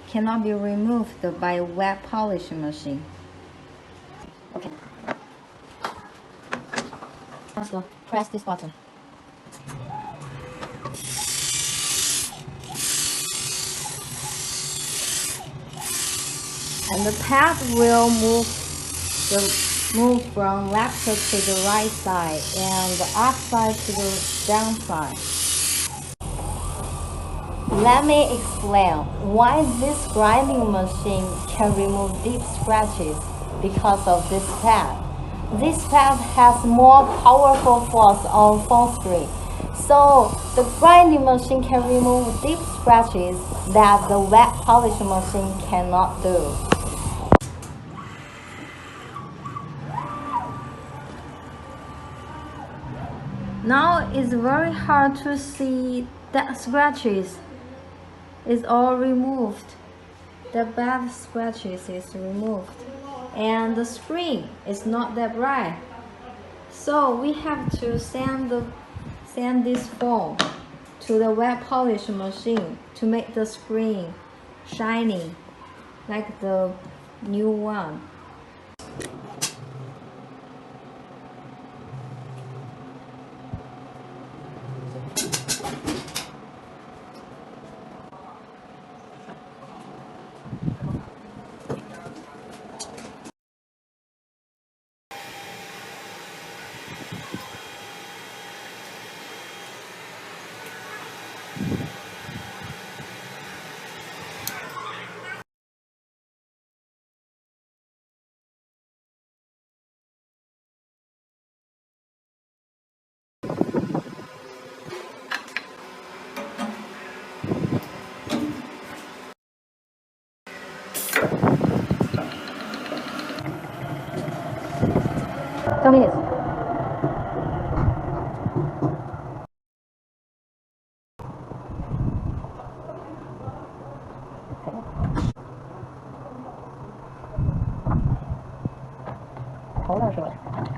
cannot be removed by wet polishing machine. Okay. Let's go. Press this button. And the pad will move from left to the right side and the up side to the down side. Let me explain why this grinding machine can remove deep scratches because of this pad. This pad has more powerful force on phone screen, so the grinding machine can remove deep scratches that the wet polishing machine cannot do. Now it's very hard to see that scratches is all removed. The bad scratches is removed and the screen is not that bright. So we have to send this foam to the wet polish machine to make the screen shiny like the new one. Tell me this. Okay. 头倒是有点。